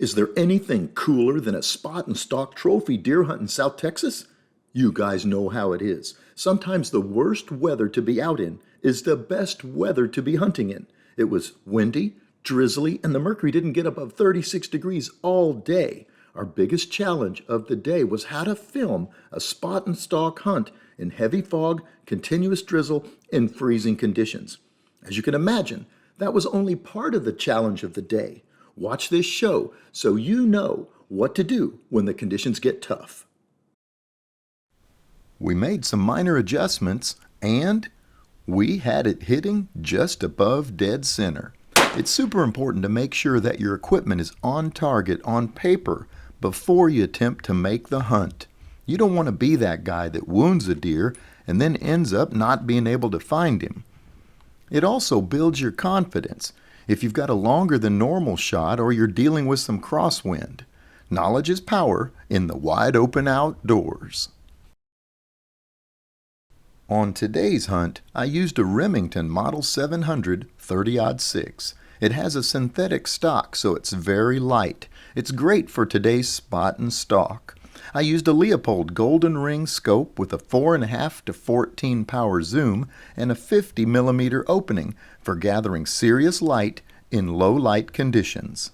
Is there anything cooler than a spot and stalk trophy deer hunt in South Texas? You guys know how it is. Sometimes the worst weather to be out in is the best weather to be hunting in. It was windy, drizzly, and the mercury didn't get above 36 degrees all day. Our biggest challenge of the day was how to film a spot and stalk hunt in heavy fog, continuous drizzle, and freezing conditions. As you can imagine, that was only part of the challenge of the day. Watch this show so you know what to do when the conditions get tough. We made some minor adjustments and we had it hitting just above dead center. It's super important to make sure that your equipment is on target on paper before you attempt to make the hunt. You don't want to be that guy that wounds a deer and then ends up not being able to find him. It also builds your confidence if you've got a longer than normal shot or you're dealing with some crosswind. Knowledge is power in the wide open outdoors. On today's hunt, I used a Remington Model 700 30-06. It has a synthetic stock, so it's very light. It's great for today's spot and stalk. I used a Leopold Golden Ring scope with a 4.5 to 14 power zoom and a 50 millimeter opening for gathering serious light in low light conditions.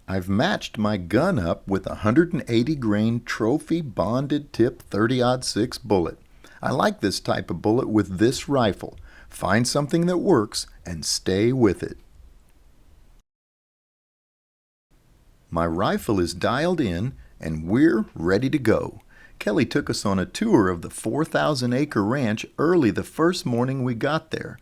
I've matched my gun up with a 180 grain trophy bonded tip 30-06 bullet. I like this type of bullet with this rifle. Find something that works and stay with it. My rifle is dialed in and we're ready to go. Kelly took us on a tour of the 4,000-acre ranch early the first morning we got there.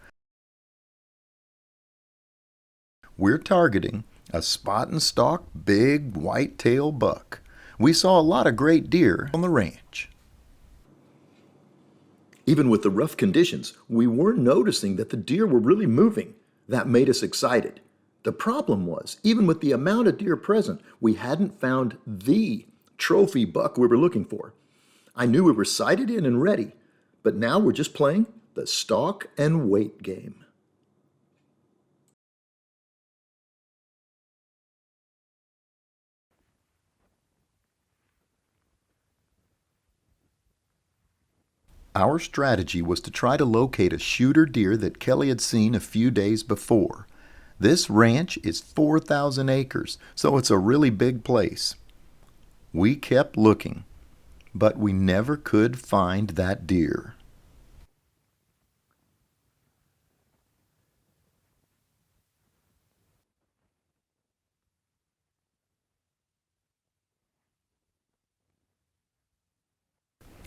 We're targeting a spot and stalk big whitetail buck. We saw a lot of great deer on the ranch. Even with the rough conditions, we weren't noticing that the deer were really moving. That made us excited. The problem was, even with the amount of deer present, we hadn't found the trophy buck we were looking for. I knew we were sighted in and ready, but now we're just playing the stalk and wait game. Our strategy was to try to locate a shooter deer that Kelly had seen a few days before. This ranch is 4,000 acres, so it's a really big place. We kept looking, but we never could find that deer.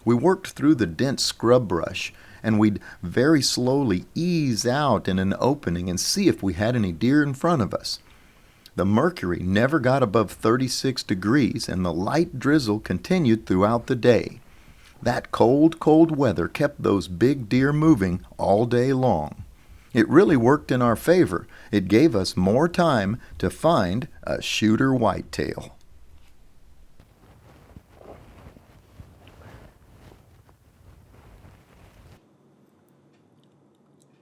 We worked through the dense scrub brush, and we'd very slowly ease out in an opening and see if we had any deer in front of us. The mercury never got above 36 degrees, and the light drizzle continued throughout the day. That cold, cold weather kept those big deer moving all day long. It really worked in our favor. It gave us more time to find a shooter whitetail.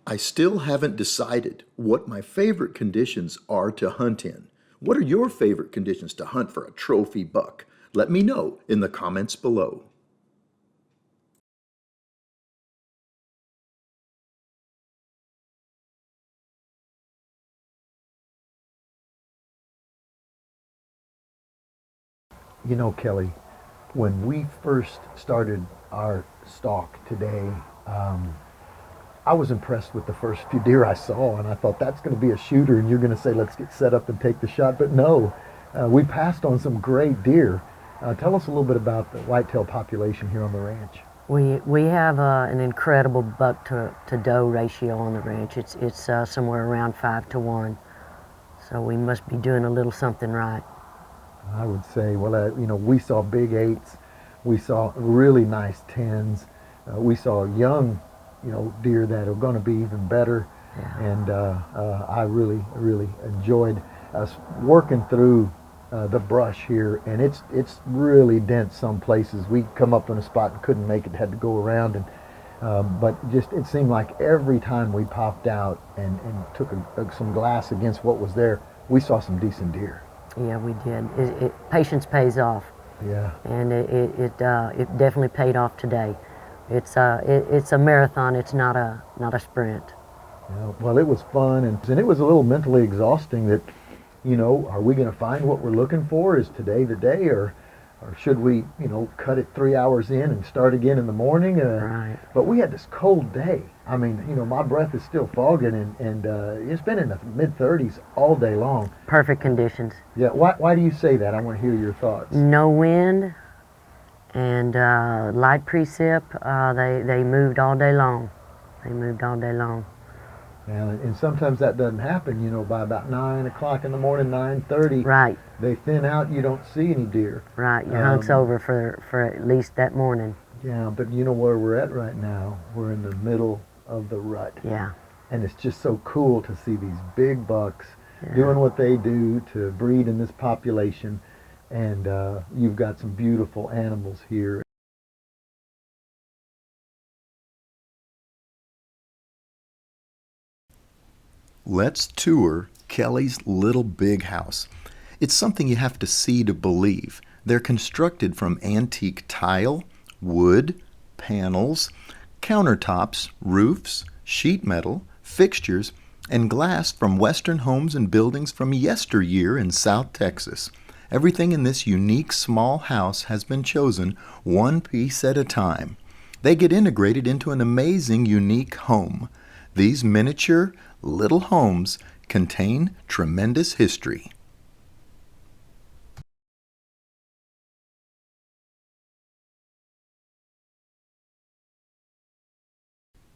I still haven't decided what my favorite conditions are to hunt in. What are your favorite conditions to hunt for a trophy buck? Let me know in the comments below. You know, Kelly, when we first started our stalk today, I was impressed with the first few deer I saw, and I thought that's going to be a shooter, and you're going to say, let's get set up and take the shot. But no, we passed on some great deer. Tell us a little bit about the whitetail population here on the ranch. We have an incredible buck to doe ratio on the ranch. It's somewhere around 5 to 1. So we must be doing a little something right. I would say, well, you know, we saw big 8s, we saw really nice 10s, we saw young, you know, deer that are going to be even better. Yeah. And I really enjoyed us working through the brush here, and it's really dense some places. We come up in a spot and couldn't make it, had to go around, and but just it seemed like every time we popped out and took some glass against what was there, we saw some decent deer. Yeah, we did. Patience pays off, Yeah. and it definitely paid off today. It's a marathon. It's not a sprint. Yeah, well, it was fun, and it was a little mentally exhausting that, are we going to find what we're looking for? Is today the day, or should we, cut it 3 hours in and start again in the morning? Right. But we had this cold day. I mean, my breath is still fogging, and it's been in the mid-30s all day long. Perfect conditions. Yeah, why do you say that? I want to hear your thoughts. No wind and light precip. They moved all day long. They moved all day long. And sometimes that doesn't happen, by about 9 o'clock in the morning, 9:30. Right. They thin out, you don't see any deer. Right, your hunt's over for at least that morning. Yeah, but you know where we're at right now? We're in the middle of the rut. Yeah. And it's just so cool to see these big bucks doing what they do to breed in this population. And you've got some beautiful animals here. Let's tour Kelly's little big house. It's something you have to see to believe. They're constructed from antique tile, wood, panels, countertops, roofs, sheet metal, fixtures, and glass from Western homes and buildings from yesteryear in South Texas. Everything in this unique small house has been chosen one piece at a time. They get integrated into an amazing, unique home. These miniature, little homes contain tremendous history.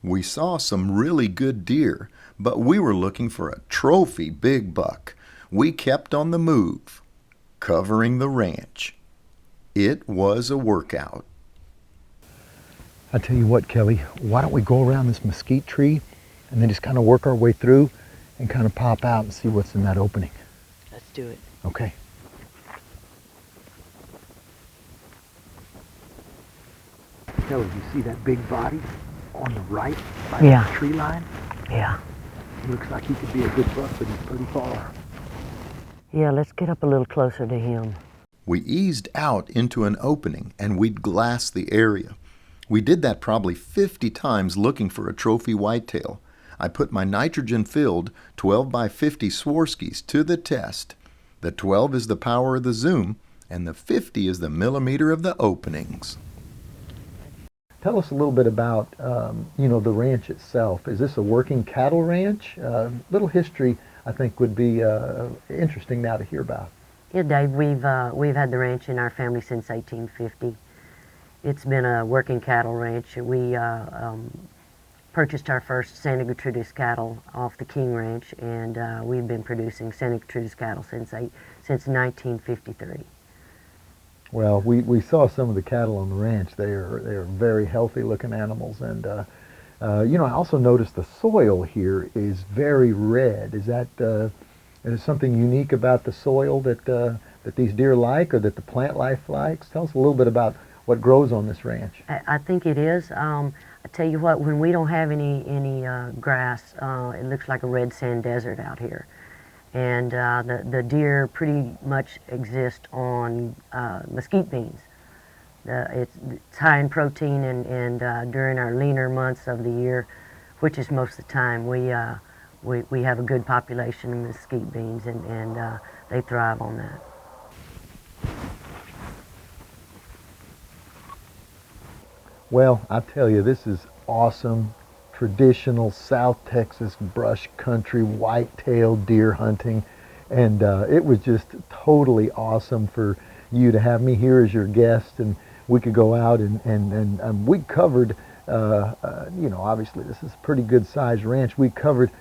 We saw some really good deer, but we were looking for a trophy big buck. We kept on the move, covering the ranch. It was a workout. I tell you what, Kelly, why don't we go around this mesquite tree and then just kind of work our way through and kind of pop out and see what's in that opening. Let's do it. Okay. Kelly, you see that big body on the right by the tree line? Yeah. He looks like he could be a good buck, but he's pretty far. Yeah, let's get up a little closer to him. We eased out into an opening and we'd glass the area. We did that probably 50 times looking for a trophy whitetail. I put my nitrogen-filled 12 by 50 Swarskis to the test. The 12 is the power of the zoom, and the 50 is the millimeter of the openings. Tell us a little bit about, the ranch itself. Is this a working cattle ranch? Little history, I think, would be interesting now to hear about. Yeah, Dave, we've had the ranch in our family since 1850. It's been a working cattle ranch. We purchased our first Santa Gertrudis cattle off the King Ranch, and we've been producing Santa Gertrudis cattle since 1953. Well, we saw some of the cattle on the ranch. They are very healthy looking animals, and I also noticed the soil here is very red. Is that is something unique about the soil that these deer like, or that the plant life likes? Tell us a little bit about what grows on this ranch. I think it is. I tell you what, when we don't have any grass, it looks like a red sand desert out here. And the deer pretty much exist on mesquite beans. It's high in protein, and during our leaner months of the year, which is most of the time, we have a good population of mesquite beans, and they thrive on that. Well, I tell you, this is awesome, traditional South Texas brush country whitetail deer hunting, and it was just totally awesome for you to have me here as your guest, and we could go out and we covered, obviously this is a pretty good sized ranch. We covered,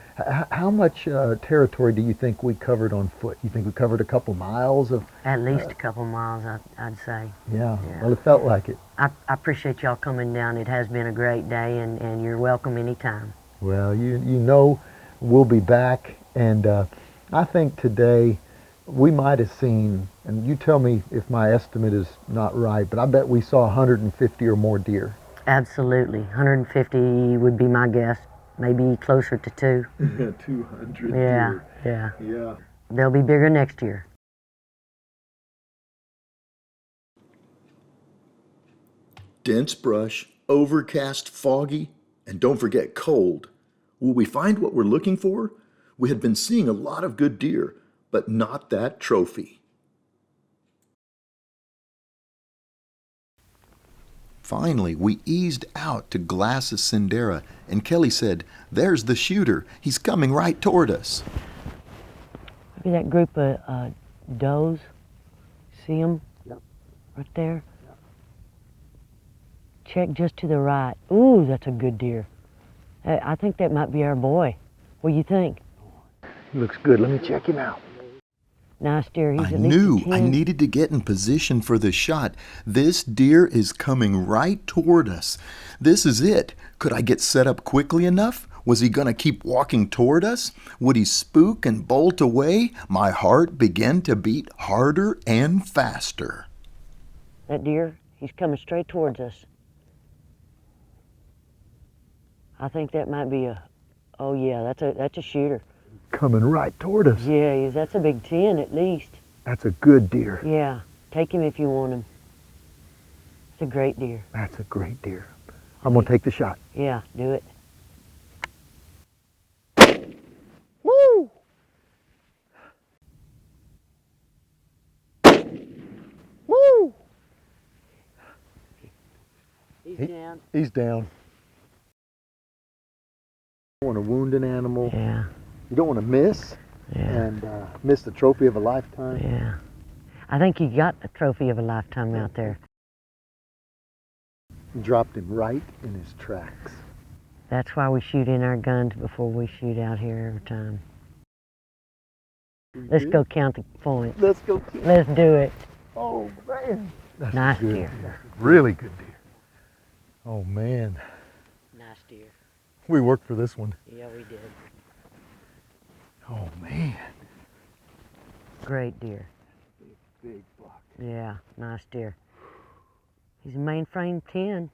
how much territory do you think we covered on foot? You think we covered a couple miles of? At least a couple miles, I'd say. Yeah, well, it felt like it. I appreciate y'all coming down. It has been a great day, and you're welcome anytime. Well, we'll be back, and I think today we might have seen, and you tell me if my estimate is not right, but I bet we saw 150 or more deer. Absolutely. 150 would be my guess. Maybe closer to 2. 200 Yeah, deer. yeah. Yeah. They'll be bigger next year. Dense brush, overcast, foggy, and don't forget cold. Will we find what we're looking for? We had been seeing a lot of good deer, but not that trophy. Finally, we eased out to Glass's Sendera, and Kelly said, "There's the shooter. He's coming right toward us." Look at that group of does. See them? Yep. Right there? Yep. Check just to the right. Ooh, that's a good deer. I think that might be our boy. What do you think? He looks good. Let me check him out. Nice deer. He's I at least knew a 10. I needed to get in position for the shot. This deer is coming right toward us. This is it. Could I get set up quickly enough? Was he going to keep walking toward us? Would he spook and bolt away? My heart began to beat harder and faster. That deer, he's coming straight towards us. I think that might be oh yeah, that's a shooter. Coming right toward us. Yeah, that's a big 10 at least. That's a good deer. Yeah, take him if you want him. It's a great deer. That's a great deer. I'm going to take the shot. Yeah, do it. Woo! Woo! He's down. He's down. You don't want to wound an animal. Yeah, You don't want to miss yeah, and miss the trophy of a lifetime. yeah. I think he got a trophy of a lifetime out there. Dropped him right in his tracks. That's why we shoot in our guns before we shoot out here every time. Let's go count the points. Let's go. Let's do it. Oh, man. That's Nice a good deer. Really good deer. Oh, man. Nice deer. We worked for this one. Yeah, we did. Oh, man. Great deer. Big buck. Yeah, nice deer. He's a mainframe 10.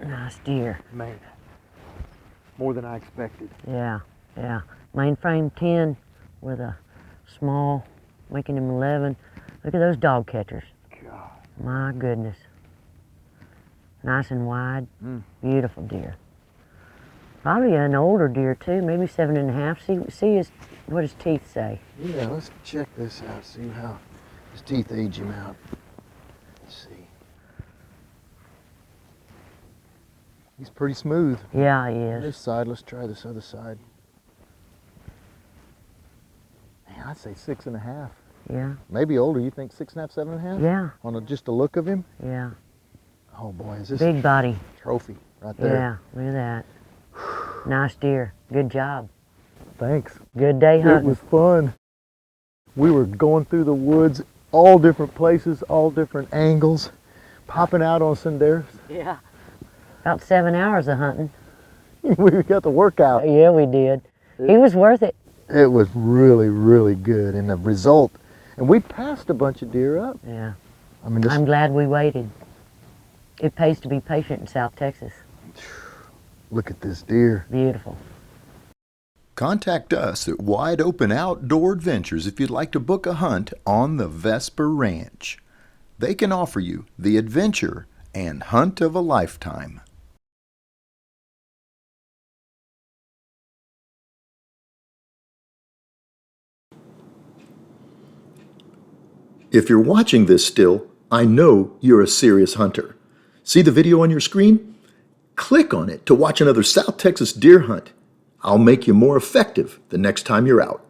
Nice deer. Man. More than I expected. Yeah, yeah. Mainframe 10 with a small, making him 11. Look at those dog catchers. God. My goodness. Nice and wide. Beautiful deer. Probably an older deer too, maybe 7.5. See what his teeth say. Yeah, let's check this out. See how his teeth age him out. Let's see. He's pretty smooth. Yeah, he is. This side, let's try this other side. Man, I'd say 6.5. Yeah, Maybe older. You think 6.5, 7.5? yeah, On just the look of him? yeah. Oh boy, is this Big body. trophy right there. Yeah, look at that. Nice deer. Good job. Thanks. Good day It hunting. was fun. We were going through the woods, all different places, all different angles, popping out on Senderas. Yeah. About 7 hours of hunting. We got the workout. Yeah, we did. He was worth it. It was really, really good. And the result, and we passed a bunch of deer up. Yeah. I mean, this, I'm glad we waited. It pays to be patient in South Texas. look at this deer. Beautiful. Contact us at Wide Open Outdoor Adventures if you'd like to book a hunt on the Vesper Ranch. They can offer you the adventure and hunt of a lifetime. If you're watching this still, I know you're a serious hunter. See the video on your screen? Click on it to watch another South Texas deer hunt. I'll make you more effective the next time you're out.